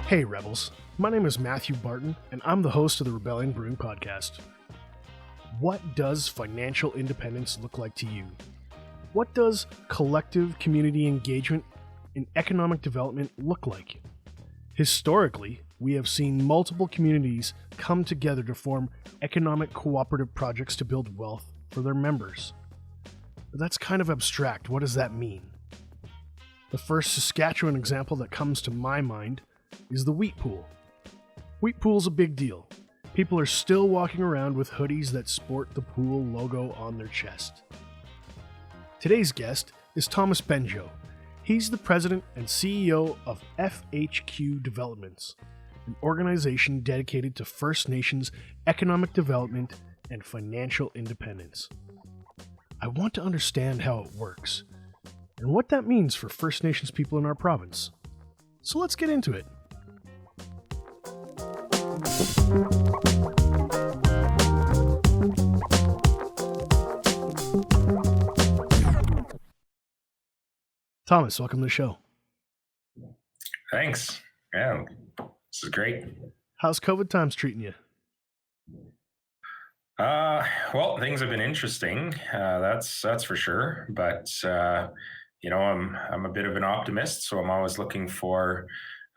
Hey Rebels, my name is Matthew Barton, and I'm the host of the Rebellion Brewing Podcast. What does financial independence look like to you? What does collective community engagement in economic development look like? Historically, we have seen multiple communities come together to form economic cooperative projects to build wealth for their members. But that's kind of abstract. What does that mean? The first Saskatchewan example that comes to my mind is the wheat pool. Wheat pool's a big deal. People are still walking around with hoodies that sport the pool logo on their chest. Today's guest is Thomas Benjoe. He's the president and CEO of FHQ Developments, an organization dedicated to First Nations economic development and financial independence. I want to understand how it works and what that means for First Nations people in our province. So let's get into it. Thomas, welcome to the show. Thanks. Yeah, this is great. How's COVID times treating you? Well, things have been interesting. That's for sure. But I'm a bit of an optimist, so I'm always looking for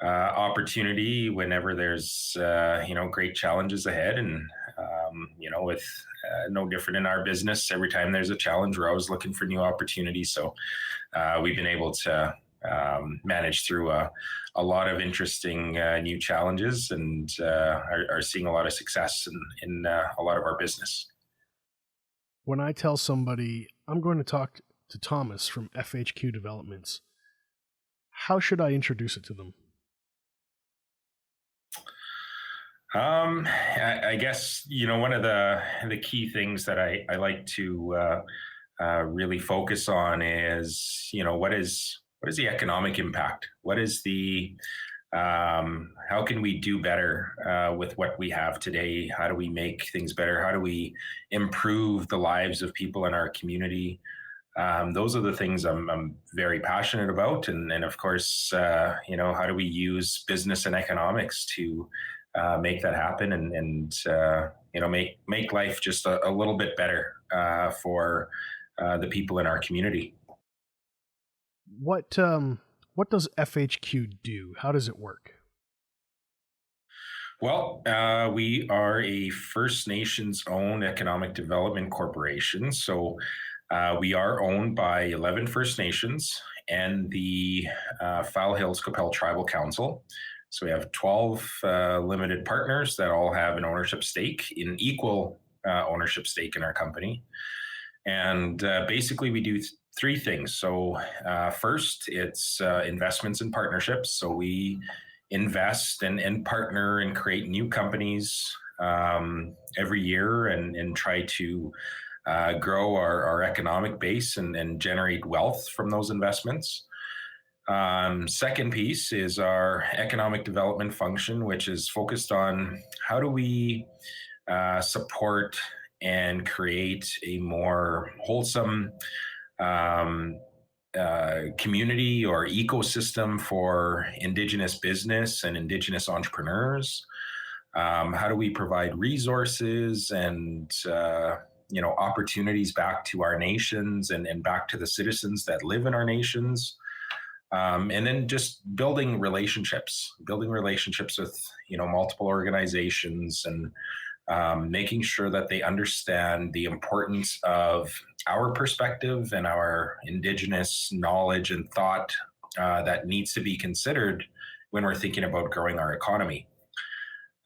opportunity whenever there's great challenges ahead. And with no different in our business, every time there's a challenge, we're always looking for new opportunities. So we've been able to manage through a lot of interesting new challenges and are seeing a lot of success in a lot of our business. When I tell somebody I'm going to talk to Thomas from FHQ Developments, how should I introduce it to them? I guess, one of the key things that I like to really focus on is, what is the economic impact? What is how can we do better with what we have today? How do we make things better? How do we improve the lives of people in our community? Those are the things I'm very passionate about. And of course, how do we use business and economics to make that happen and make life just a little bit better for the people in our community. What does FHQ do? How does it work? Well, we are a First Nations owned economic development corporation. So we are owned by 11 First Nations and the Foul Hills Qu'Appelle Tribal Council. So we have 12 limited partners that all have an ownership stake, in equal ownership stake in our company. And basically we do three things. So first, it's investments and partnerships. So we invest and partner and create new companies every year and try to grow our economic base and generate wealth from those investments. Second piece is our economic development function, which is focused on how do we support and create a more wholesome community or ecosystem for Indigenous business and Indigenous entrepreneurs. How do we provide resources and opportunities back to our nations and back to the citizens that live in our nations? And then just building relationships with, multiple organizations and making sure that they understand the importance of our perspective and our Indigenous knowledge and thought that needs to be considered when we're thinking about growing our economy.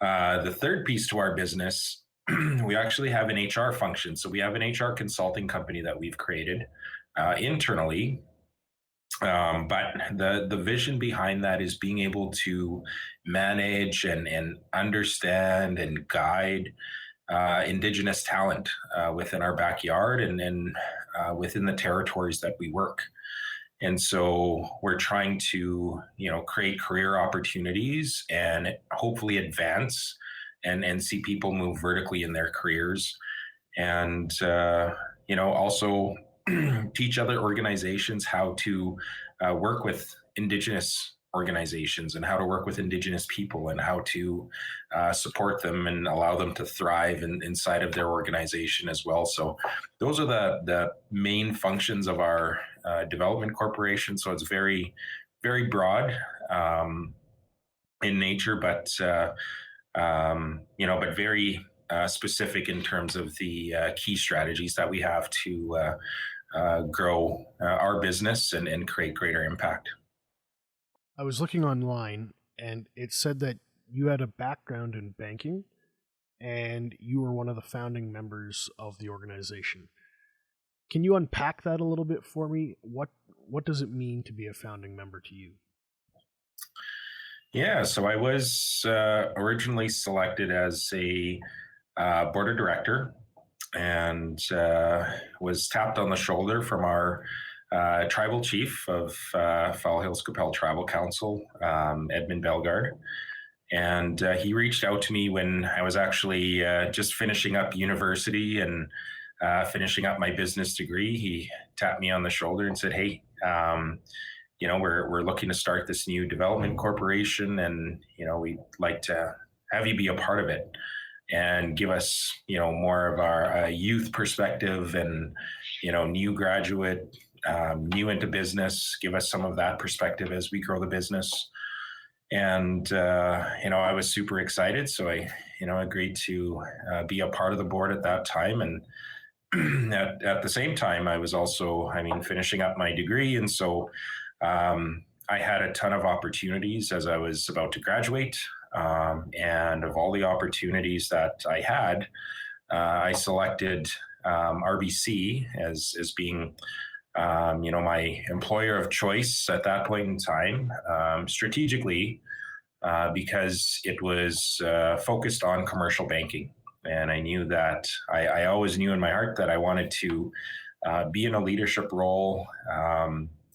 The third piece to our business, we actually have an HR function. So we have an HR consulting company that we've created internally. But the vision behind that is being able to manage and understand and guide Indigenous talent within our backyard and within the territories that we work. And so we're trying to, create career opportunities and hopefully advance and see people move vertically in their careers. And, also teach other organizations how to work with Indigenous organizations and how to work with Indigenous people and how to support them and allow them to thrive inside of their organization as well. So those are the main functions of our development corporation. So it's very, very broad in nature, but but very specific in terms of the key strategies that we have to grow our business and create greater impact. I was looking online and it said that you had a background in banking and you were one of the founding members of the organization. Can you unpack that a little bit for me? What does it mean to be a founding member to you? Yeah, so I was originally selected as a board of director and was tapped on the shoulder from our tribal chief of Fall Hills Qu'Appelle Tribal Council, Edmund Bellegarde. And he reached out to me when I was actually just finishing up university and finishing up my business degree. He tapped me on the shoulder and said, "Hey, we're looking to start this new development corporation, and we'd like to have you be a part of it and give us more of our youth perspective and new graduate, new into business. Give us some of that perspective as we grow the business." And I was super excited, so I agreed to be a part of the board at that time. And at the same time, I was also finishing up my degree, and so I had a ton of opportunities as I was about to graduate. And of all the opportunities that I had, I selected RBC as being my employer of choice at that point in time, strategically, because it was focused on commercial banking. And I knew that I always knew in my heart that I wanted to be in a leadership role.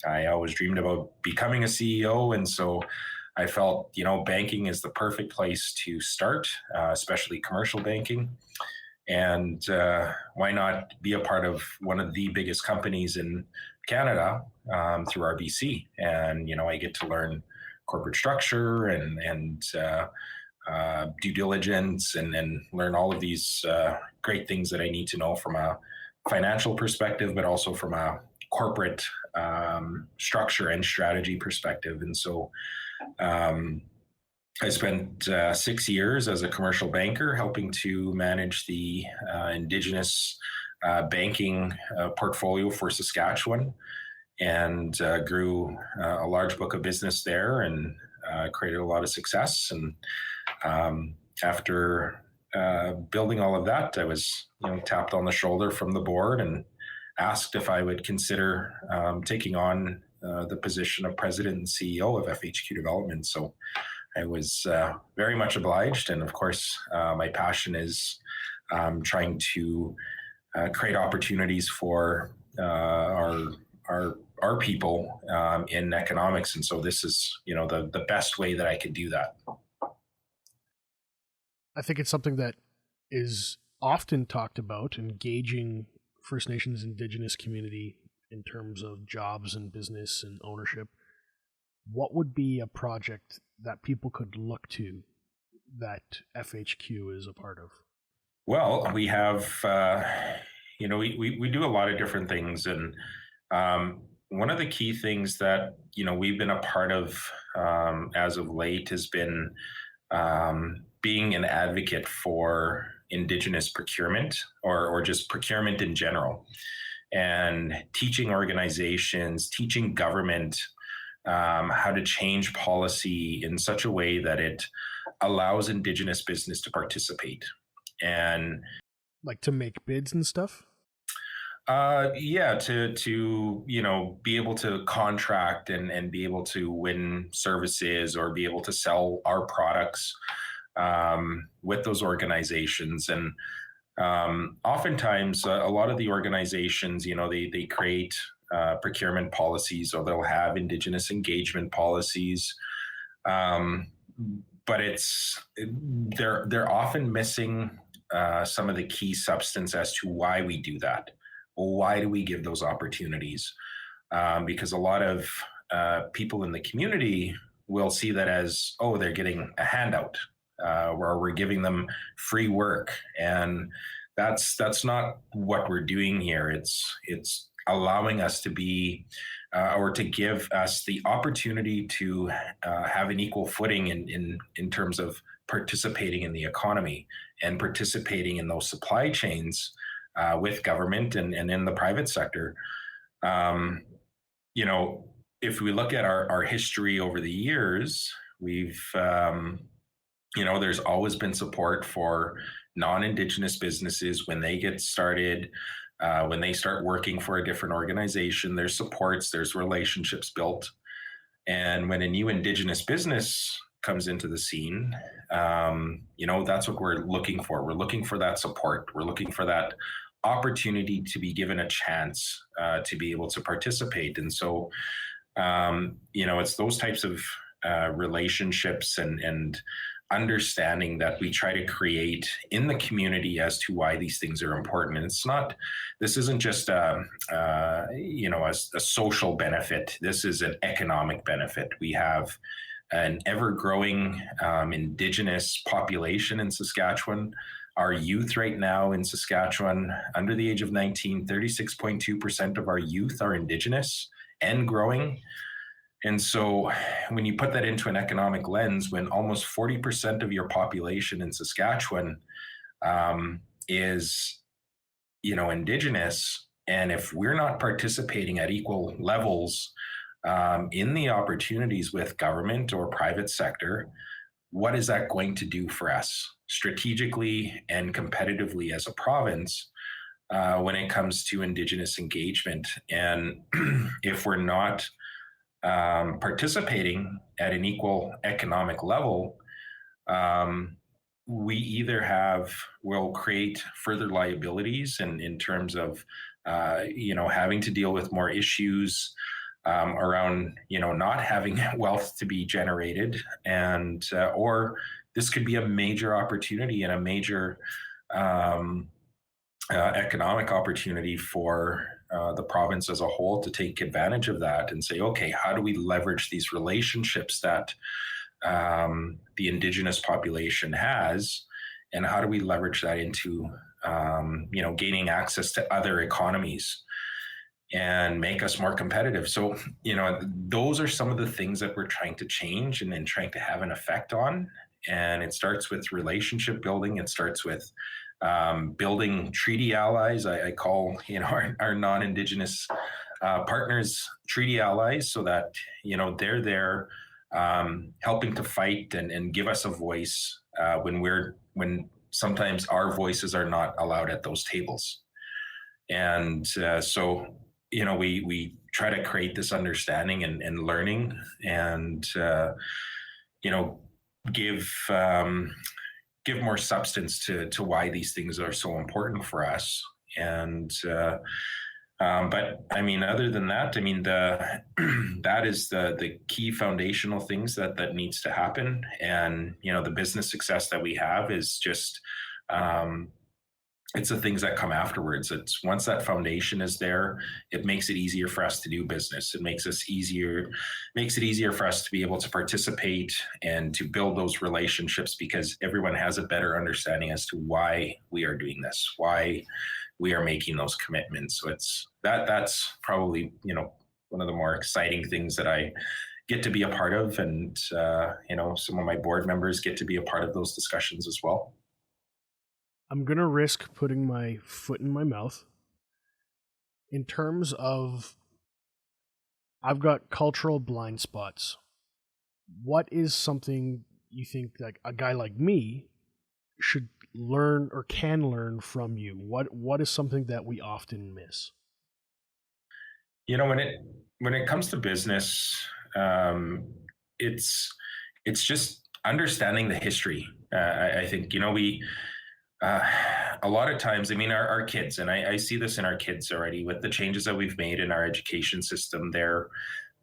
I always dreamed about becoming a CEO. And so I felt, banking is the perfect place to start, especially commercial banking. And why not be a part of one of the biggest companies in Canada through RBC? And, I get to learn corporate structure and due diligence and learn all of these great things that I need to know from a financial perspective, but also from a corporate structure and strategy perspective. And so I spent 6 years as a commercial banker helping to manage the Indigenous banking portfolio for Saskatchewan, and grew a large book of business there and created a lot of success. And after building all of that, I was tapped on the shoulder from the board and asked if I would consider taking on the position of president and CEO of FHQ Developments. So I was very much obliged. And of course, my passion is trying to create opportunities for our people in economics. And so this is, the best way that I could do that. I think it's something that is often talked about, engaging First Nations Indigenous community in terms of jobs and business and ownership. What would be a project that people could look to that FHQ is a part of? Well, we have, we do a lot of different things. And one of the key things that, we've been a part of as of late has been being an advocate for Indigenous procurement or just procurement in general, and teaching organizations, teaching government how to change policy in such a way that it allows Indigenous business to participate. And like to make bids and stuff? To be able to contract and be able to win services or be able to sell our products with those organizations. And oftentimes, a lot of the organizations, they create procurement policies, or they'll have Indigenous engagement policies, but they're often missing some of the key substance as to why we do that. Well, why do we give those opportunities? Because a lot of people in the community will see that as, oh, they're getting a handout, where we're giving them free work, and that's not what we're doing here. It's allowing us to be, or to give us the opportunity to have an equal footing in terms of participating in the economy and participating in those supply chains with government and in the private sector. You know, if we look at our history over the years, we've, there's always been support for non-Indigenous businesses when they get started, when they start working for a different organization. There's supports, there's relationships built. And when a new Indigenous business comes into the scene, that's what we're looking for. We're looking for that support. We're looking for that opportunity to be given a chance to be able to participate. And so, it's those types of relationships and understanding that we try to create in the community as to why these things are important. And this isn't just a social benefit. This is an economic benefit. We have an ever-growing Indigenous population in Saskatchewan. Our youth right now in Saskatchewan, under the age of 19, 36.2% of our youth are Indigenous and growing. And so when you put that into an economic lens, when almost 40% of your population in Saskatchewan is, Indigenous, and if we're not participating at equal levels in the opportunities with government or private sector, what is that going to do for us strategically and competitively as a province when it comes to Indigenous engagement? And if we're not participating at an equal economic level, we either will create further liabilities in terms of, having to deal with more issues around, not having wealth to be generated, and or this could be a major opportunity and a major economic opportunity for the province as a whole to take advantage of that and say, okay, how do we leverage these relationships that the Indigenous population has, and how do we leverage that into gaining access to other economies and make us more competitive? So, those are some of the things that we're trying to change and then trying to have an effect on. And it starts with relationship building. It starts with building treaty allies. I call our non-Indigenous partners treaty allies, so that they're there helping to fight and give us a voice when sometimes our voices are not allowed at those tables. And so we try to create this understanding and learning, and give more substance to why these things are so important for us. And but I mean, other than that, that is the key foundational things that needs to happen. And the business success that we have is just it's the things that come afterwards. It's once that foundation is there, it makes it easier for us to do business. It makes it easier for us to be able to participate and to build those relationships, because everyone has a better understanding as to why we are doing this, why we are making those commitments. So that's probably, one of the more exciting things that I get to be a part of. And, some of my board members get to be a part of those discussions as well. I'm going to risk putting my foot in my mouth in terms of I've got cultural blind spots. What is something you think like a guy like me should learn or can learn from you? What is something that we often miss? When it comes to business, it's just understanding the history. I think we a lot of times, our kids, and I see this in our kids already with the changes that we've made in our education system. They're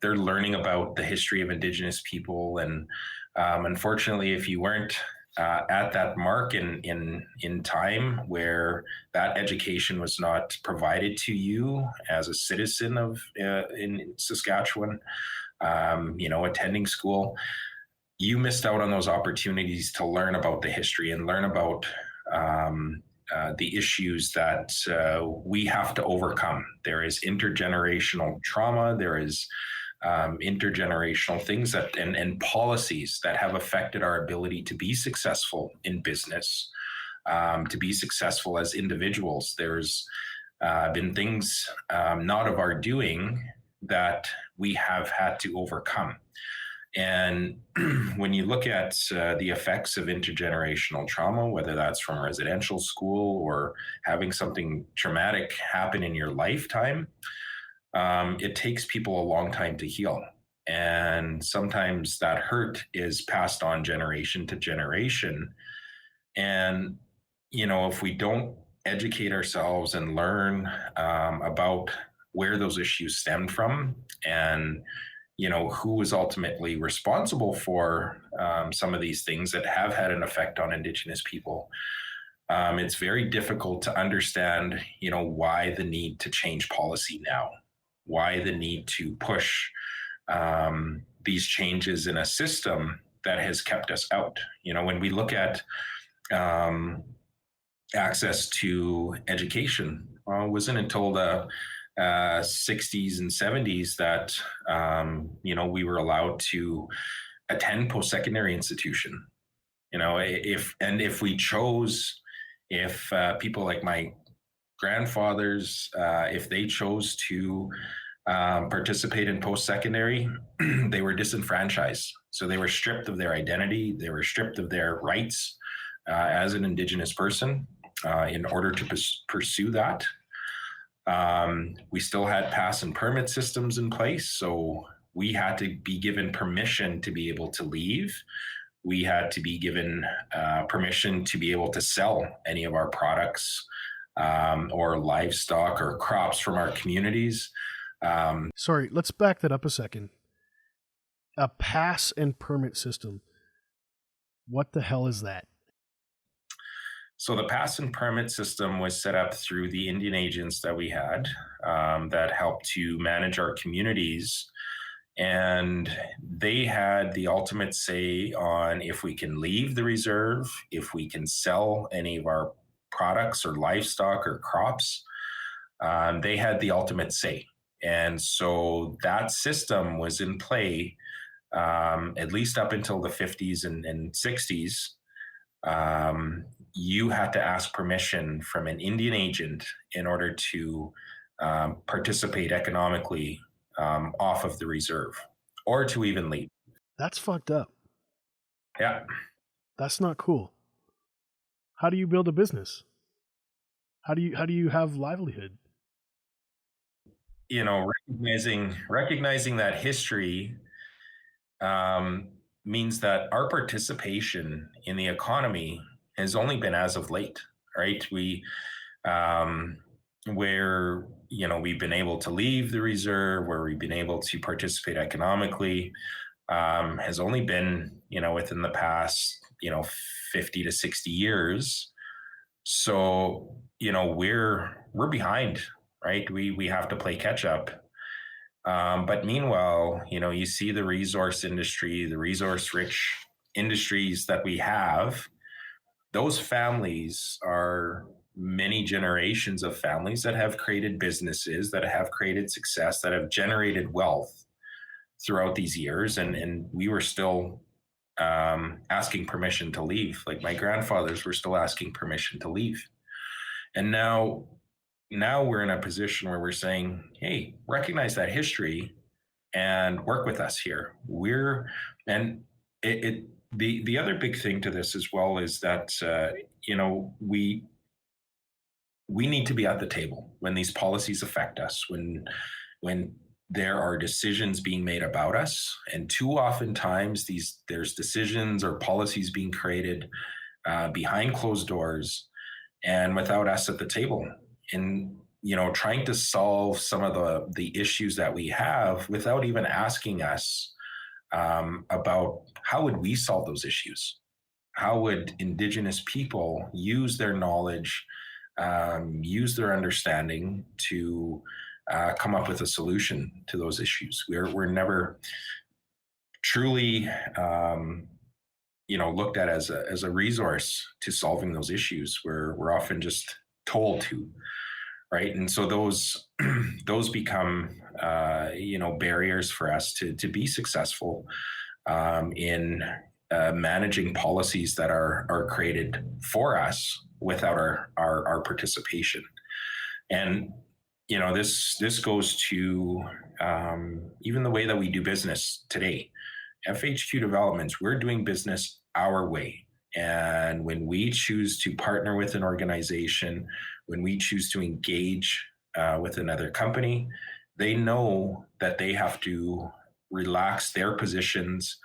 learning about the history of Indigenous people, and unfortunately, if you weren't at that mark in time where that education was not provided to you as a citizen in Saskatchewan, attending school, you missed out on those opportunities to learn about the history and learn about the issues that we have to overcome. There is intergenerational trauma. There is intergenerational things that and policies that have affected our ability to be successful in business, to be successful as individuals. There's been things not of our doing that we have had to overcome. And when you look at the effects of intergenerational trauma, whether that's from residential school or having something traumatic happen in your lifetime, it takes people a long time to heal. And sometimes that hurt is passed on generation to generation. And, if we don't educate ourselves and learn about where those issues stemmed from and who is ultimately responsible for some of these things that have had an effect on Indigenous people. It's very difficult to understand, why the need to change policy now, why the need to push these changes in a system that has kept us out. When we look at access to education, wasn't until the 60s and 70s that we were allowed to attend post-secondary institution. If we chose, if people like my grandfathers, if they chose to participate in post-secondary, they were disenfranchised. So they were stripped of their identity. They were stripped of their rights as an Indigenous person in order to pursue that. We still had pass and permit systems in place, so we had to be given permission to be able to leave. We had to be given permission to be able to sell any of our products or livestock or crops from our communities. Sorry, let's back that up a second. A pass and permit system. What the hell is that? So the pass and permit system was set up through the Indian agents that we had that helped to manage our communities. And they had the ultimate say on if we can leave the reserve, if we can sell any of our products or livestock or crops. They had the ultimate say. And so that system was in play at least up until the 50s and 60s. You had to ask permission from an Indian agent in order to participate economically off of the reserve or to even leave. That's fucked up. Yeah. That's not cool. How do you build a business? How do you have livelihood? Recognizing that history means that our participation in the economy has only been as of late, right? We, where, we've been able to leave the reserve, where we've been able to participate economically, has only been, within the past, 50 to 60 years. So, we're behind, right? We have to play catch up. But meanwhile, you see the resource industry, the resource rich industries that we have, those families are many generations of families that have created businesses, that have created success, that have generated wealth throughout these years. And we were still asking permission to leave. Like my grandfathers were still asking permission to leave. And now we're in a position where we're saying, hey, recognize that history and work with us here. The other big thing to this as well is that, we need to be at the table when these policies affect us, when there are decisions being made about us. And too often times there's decisions or policies being created behind closed doors and without us at the table. And, trying to solve some of the issues that we have without even asking us about how would we solve those issues? How would Indigenous people use their knowledge, use their understanding to come up with a solution to those issues. We're never truly looked at as a resource to solving those issues. We're often just told to, right? And so those become barriers for us to be successful in managing policies that are created for us without our participation. And this goes to even the way that we do business today. FHQ Developments, we're doing business our way. And when we choose to partner with an organization, when we choose to engage with another company, they know that they have to relax their positions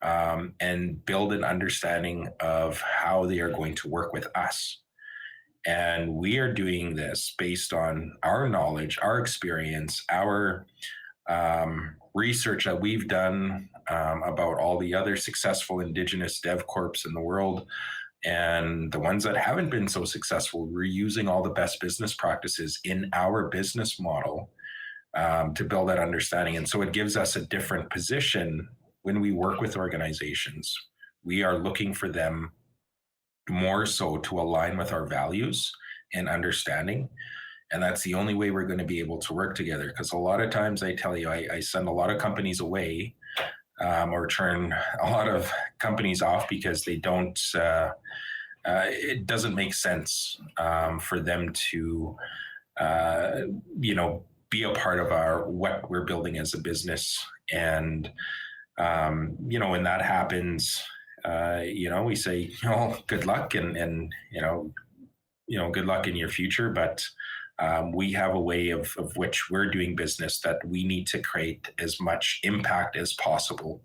and build an understanding of how they are going to work with us. And we are doing this based on our knowledge, our experience, our research that we've done about all the other successful Indigenous dev corps in the world, and the ones that haven't been so successful. We're using all the best business practices in our business model to build that understanding. And so it gives us a different position when we work with organizations. We are looking for them more so to align with our values and understanding. And that's the only way we're going to be able to work together. Because a lot of times I tell you, I send a lot of companies away or turn a lot of companies off because they don't, it doesn't make sense for them to, be a part of what we're building as a business. And, when that happens, we say, good luck and good luck in your future. But we have a way of which we're doing business that we need to create as much impact as possible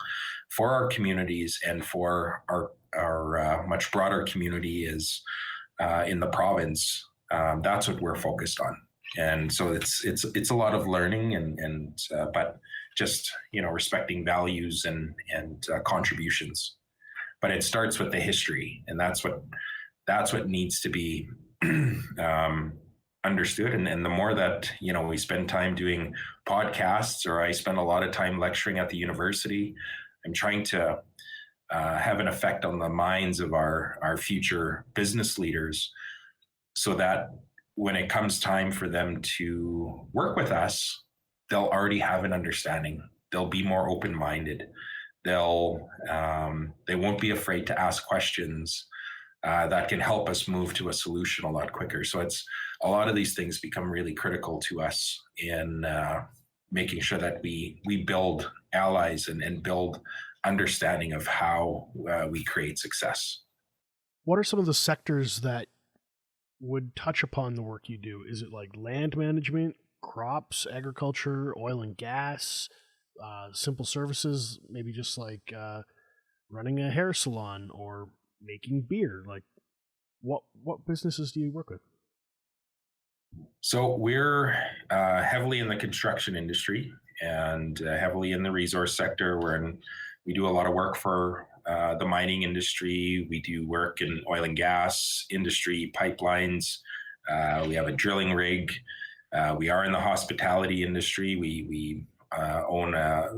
for our communities and for our much broader community is in the province. That's what we're focused on. And so it's a lot of learning and but just, respecting values and contributions. But it starts with the history, and that's what needs to be understood. And the more that, we spend time doing podcasts, or I spend a lot of time lecturing at the university, I'm trying to have an effect on the minds of our future business leaders so that when it comes time for them to work with us, they'll already have an understanding. They'll be more open-minded. They won't be afraid to ask questions that can help us move to a solution a lot quicker. So it's a lot of these things become really critical to us in making sure that we build allies and build understanding of how we create success. What are some of the sectors that would touch upon the work you do? Is it like land management, crops, agriculture, oil and gas, simple services, maybe just like running a hair salon or making beer? Like what businesses do you work with? So we're heavily in the construction industry and heavily in the resource sector. We do a lot of work for the mining industry. We do work in oil and gas industry, pipelines. We have a drilling rig. We are in the hospitality industry. We own a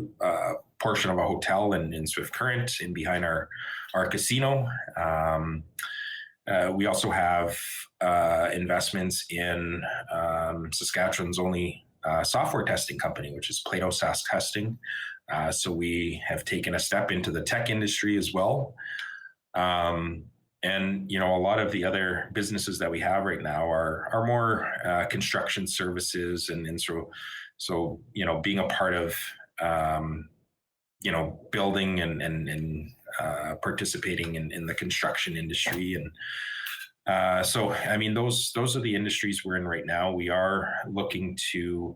portion of a hotel in Swift Current in behind our casino. We also have investments in Saskatchewan's only software testing company, which is Plato SaaS Testing. So we have taken a step into the tech industry as well. And, a lot of the other businesses that we have right now are more construction services. And so, being a part of, building and participating in the construction industry. And so, I mean, those are the industries we're in right now. We are looking to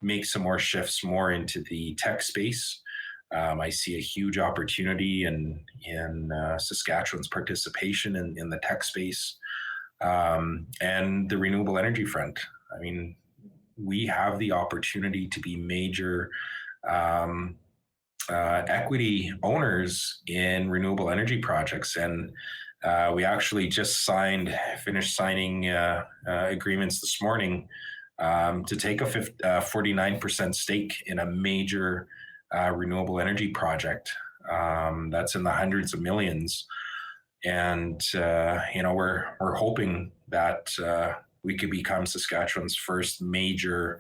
make some more shifts more into the tech space. I see a huge opportunity in Saskatchewan's participation in the tech space and the renewable energy front. I mean, we have the opportunity to be major equity owners in renewable energy projects. And we actually just finished signing agreements this morning to take a 49% stake in a major renewable energy project that's in the hundreds of millions. And we're hoping that we could become Saskatchewan's first major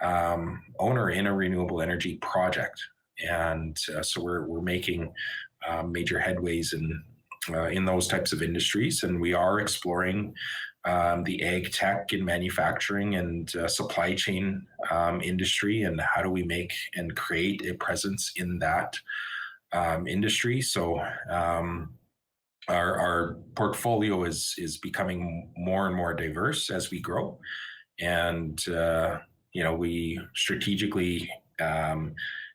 owner in a renewable energy project. And so we're making major headways in those types of industries, and we are exploring the ag tech and manufacturing and supply chain industry, and how do we make and create a presence in that industry. So our portfolio is becoming more and more diverse as we grow, and we strategically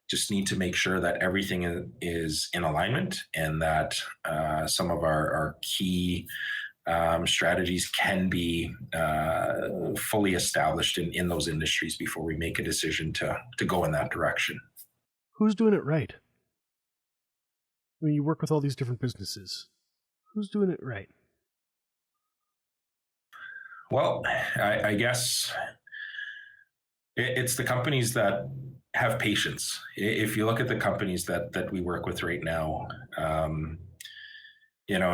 just need to make sure that everything is in alignment, and that some of our key strategies can be fully established in those industries before we make a decision to go in that direction. Who's doing it right? I mean, you work with all these different businesses. Who's doing it right? Well, I guess it's the companies that have patience. If you look at the companies that we work with right now, and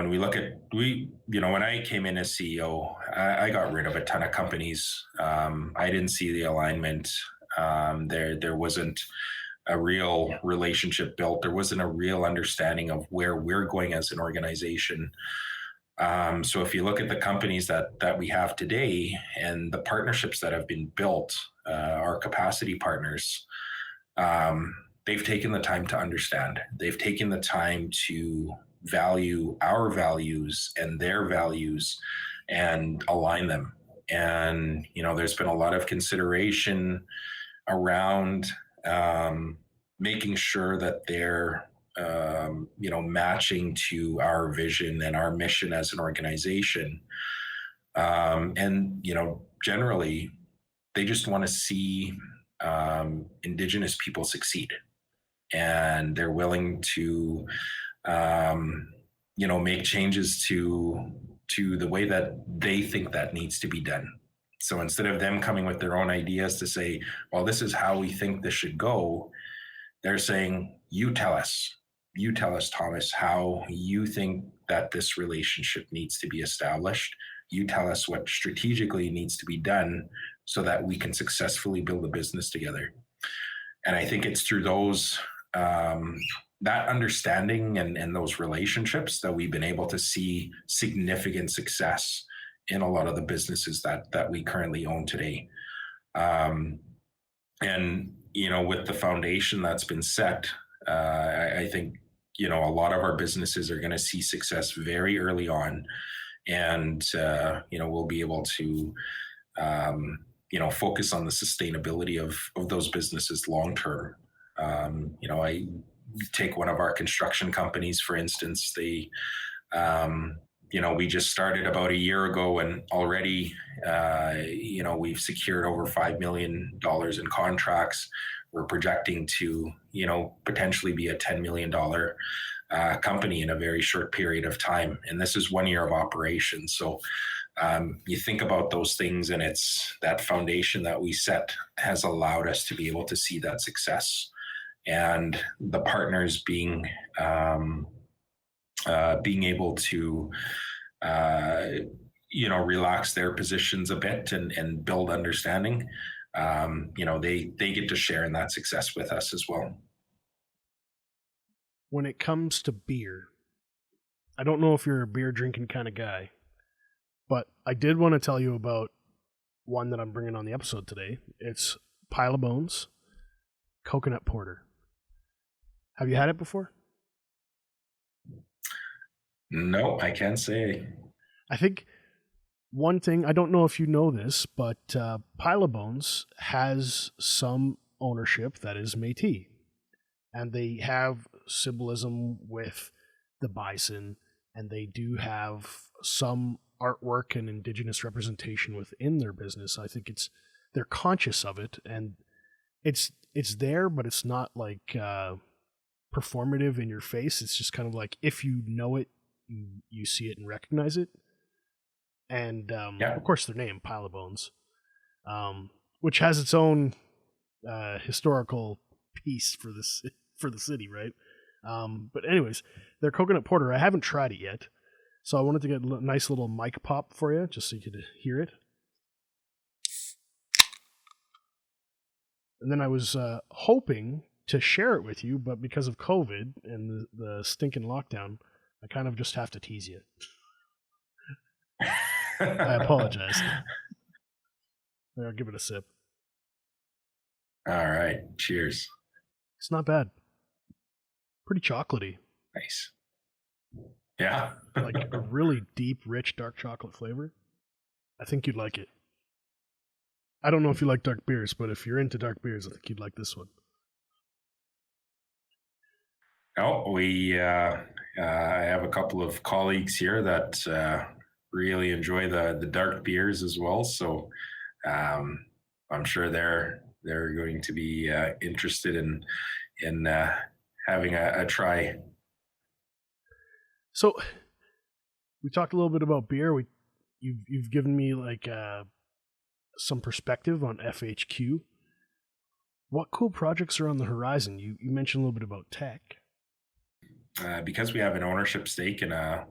we look at, when I came in as CEO, I got rid of a ton of companies. I didn't see the alignment. There wasn't a real relationship built. There wasn't a real understanding of where we're going as an organization. So if you look at the companies that we have today and the partnerships that have been built, our capacity partners, they've taken the time to understand. They've taken the time to value our values and their values and align them. And, there's been a lot of consideration around making sure that they're matching to our vision and our mission as an organization. And generally, they just want to see Indigenous people succeed, and they're willing to make changes to the way that they think that needs to be done. So instead of them coming with their own ideas to say, well, this is how we think this should go, they're saying, you tell us, Thomas, how you think that this relationship needs to be established. You tell us what strategically needs to be done so that we can successfully build a business together. And I think it's through those, that understanding and those relationships that we've been able to see significant success in a lot of the businesses that we currently own today. And, with the foundation that's been set, I think, a lot of our businesses are going to see success very early on. And, we'll be able to, focus on the sustainability of those businesses long term. I take one of our construction companies, for instance. They, we just started about a year ago, and already, we've secured over $5 million in contracts. We're projecting to, potentially be a $10 million company in a very short period of time. And this is 1 year of operation. So you think about those things, and it's that foundation that we set has allowed us to be able to see that success. And the partners being able to, relax their positions a bit and build understanding, they get to share in that success with us as well. When it comes to beer, I don't know if you're a beer drinking kind of guy, but I did want to tell you about one that I'm bringing on the episode today. It's Pile of Bones Coconut Porter. Have you had it before? No, I can't say. I think one thing, I don't know if you know this, but Pile of Bones has some ownership that is Métis. And they have symbolism with the bison, and they do have some artwork and Indigenous representation within their business. I think they're conscious of it, and it's there, but it's not like performative in your face. It's just kind of like, if you know it, you see it and recognize it. And of course, their name, Pile of Bones. which has its own historical piece for the city, right? But anyways, their coconut porter, I haven't tried it yet, so I wanted to get a nice little mic pop for you, just so you could hear it. And then I was hoping to share it with you, but because of COVID and the stinking lockdown, I kind of just have to tease you. I apologize. I'll give it a sip. All right. Cheers. It's not bad. Pretty chocolatey. Nice. Yeah. Like a really deep, rich, dark chocolate flavor. I think you'd like it. I don't know if you like dark beers, but if you're into dark beers, I think you'd like this one. Oh, I have a couple of colleagues here that really enjoy the dark beers as well. So I'm sure they're going to be interested in having a try. So we talked a little bit about beer. You've given me like some perspective on FHQ. What cool projects are on the horizon? You mentioned a little bit about tech. Because we have an ownership stake in a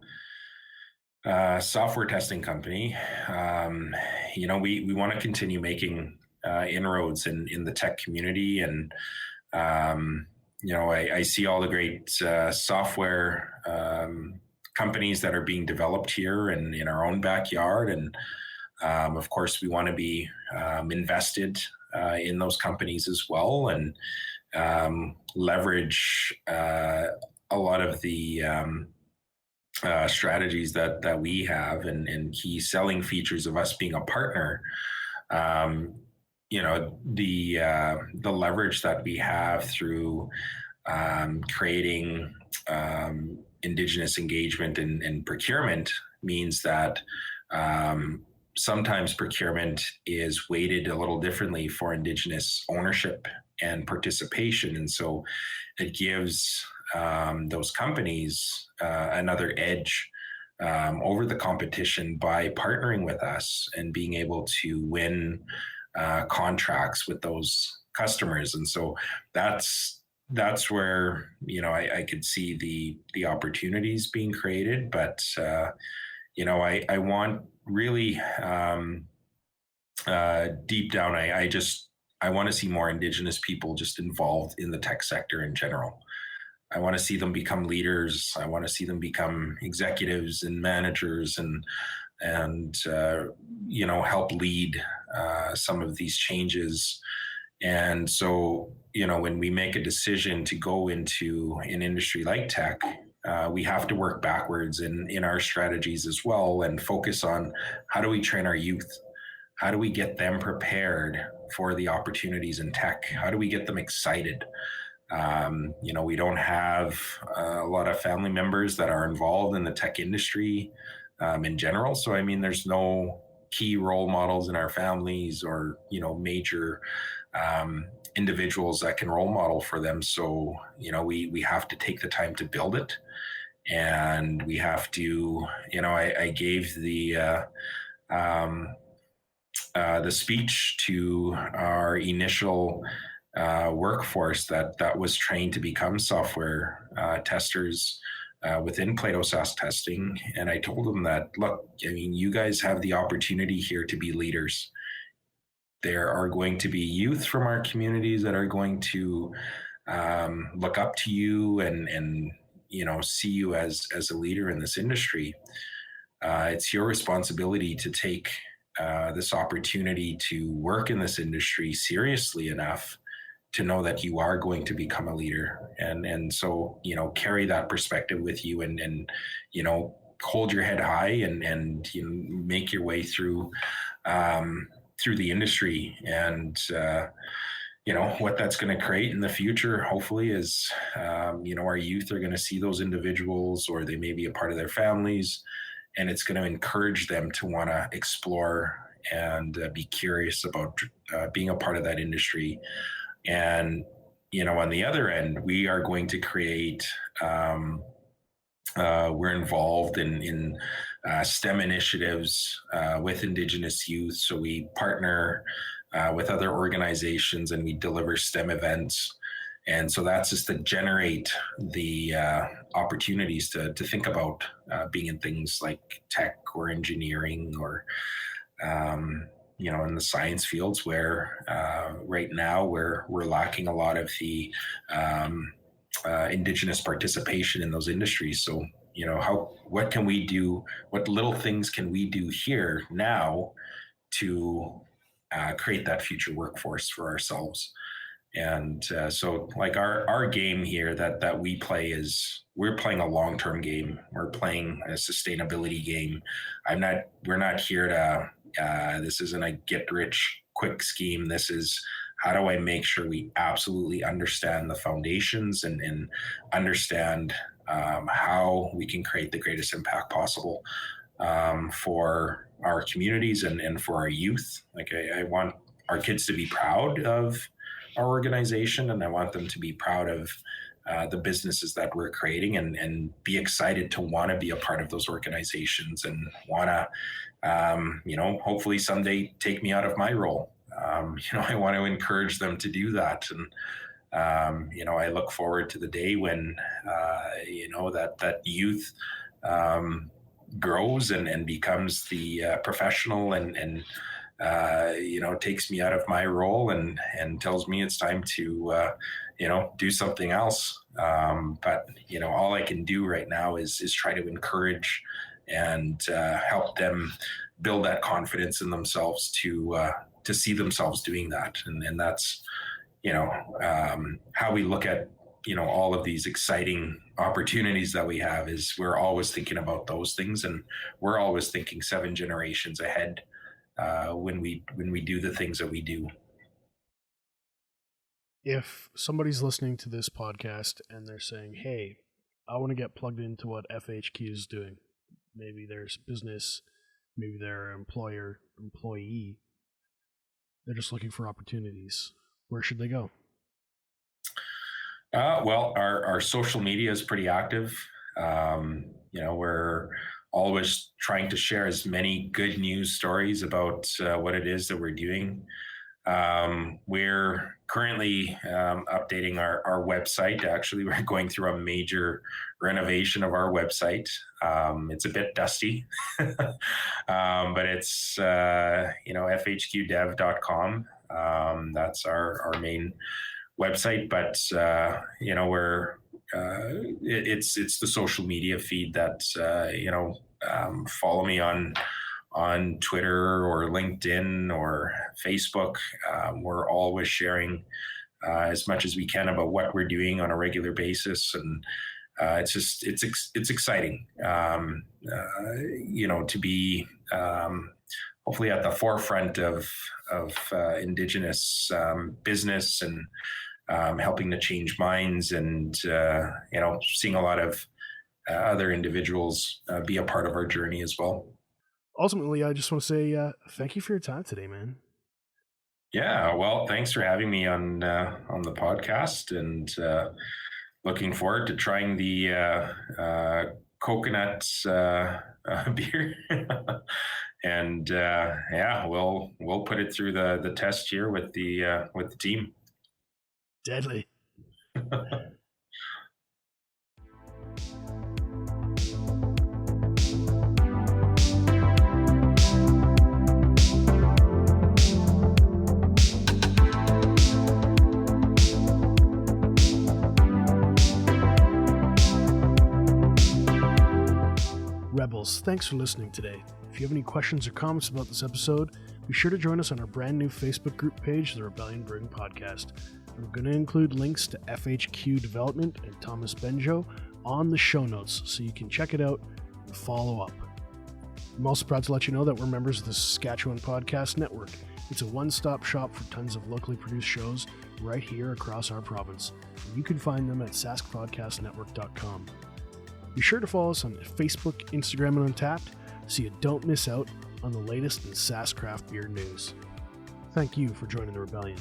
software testing company, we want to continue making inroads in the tech community. And, I see all the great software companies that are being developed here and in our own backyard. And of course, we want to be invested in those companies as well, and leverage a lot of the strategies that we have and key selling features of us being a partner. The leverage that we have through creating Indigenous engagement and procurement means that sometimes procurement is weighted a little differently for Indigenous ownership and participation. And so it gives those companies another edge over the competition by partnering with us and being able to win contracts with those customers. And so that's where I could see the opportunities being created. But I want really deep down, I want to see more Indigenous people just involved in the tech sector in general. I want to see them become leaders. I want to see them become executives and managers and help lead some of these changes. And so, when we make a decision to go into an industry like tech, we have to work backwards in our strategies as well and focus on how do we train our youth? How do we get them prepared for the opportunities in tech? How do we get them excited? We don't have a lot of family members that are involved in the tech industry in general. So, there's no key role models in our families or, major individuals that can role model for them. So, we have to take the time to build it. And we have to, I gave the speech to our initial workforce that was trained to become software testers within Plato Sask Testing. And I told them that, look, you guys have the opportunity here to be leaders. There are going to be youth from our communities that are going to look up to you and see you as a leader in this industry. It's your responsibility to take this opportunity to work in this industry seriously enough to know that you are going to become a leader. And so, carry that perspective with you and hold your head high and make your way through the industry. And, what that's going to create in the future, hopefully, is, our youth are going to see those individuals, or they may be a part of their families, and it's going to encourage them to want to explore and be curious about being a part of that industry. And, on the other end, we are going to create, we're involved in STEM initiatives with Indigenous youth. So we partner with other organizations, and we deliver STEM events. And so that's just to generate the opportunities to think about being in things like tech or engineering or, in the science fields where right now we're lacking a lot of the Indigenous participation in those industries. So, what can we do? What little things can we do here now to create that future workforce for ourselves? And so like our game here that we play is we're playing a long-term game. We're playing a sustainability game. We're not here to, this isn't a get rich quick scheme. This is, how do I make sure we absolutely understand the foundations and understand how we can create the greatest impact possible for our communities and for our youth. Like I want our kids to be proud of our organization, and I want them to be proud of the businesses that we're creating and be excited to want to be a part of those organizations and want to, hopefully someday take me out of my role. I want to encourage them to do that. And, I look forward to the day when, that youth grows and becomes the professional and takes me out of my role and tells me it's time to, do something else. But all I can do right now is try to encourage and help them build that confidence in themselves to see themselves doing that. And that's, how we look at, all of these exciting opportunities that we have is we're always thinking about those things, and we're always thinking 7 generations ahead when we do the things that we do. If somebody's listening to this podcast and they're saying, hey, I want to get plugged into what FHQ is doing, maybe there's business, maybe they're employee, they're just looking for opportunities, where should they go? Well, our social media is pretty active. We're always trying to share as many good news stories about what it is that we're doing. We're currently updating our website. Actually, we're going through a major renovation of our website. It's a bit dusty, but it's, FHQdev.com. That's our main website, but it's the social media feed that follow me on Twitter or LinkedIn or Facebook. We're always sharing as much as we can about what we're doing on a regular basis, and it's exciting to be hopefully at the forefront of Indigenous business and helping to change minds and seeing a lot of other individuals be a part of our journey as well. Ultimately, I just want to say thank you for your time today, man. Yeah, well, thanks for having me on the podcast, and looking forward to trying the coconut beer. And we'll put it through the test here with the team. Deadly. Rebels, thanks for listening today. If you have any questions or comments about this episode, be sure to join us on our brand new Facebook group page, The Rebellion Brewing Podcast. We're going to include links to FHQ Development and Thomas Benjoe on the show notes, so you can check it out and follow up. I'm also proud to let you know that we're members of the Saskatchewan Podcast Network. It's a one-stop shop for tons of locally produced shows right here across our province. And you can find them at saskpodcastnetwork.com. Be sure to follow us on Facebook, Instagram, and Untapped so you don't miss out on the latest in Sask craft beer news. Thank you for joining the Rebellion.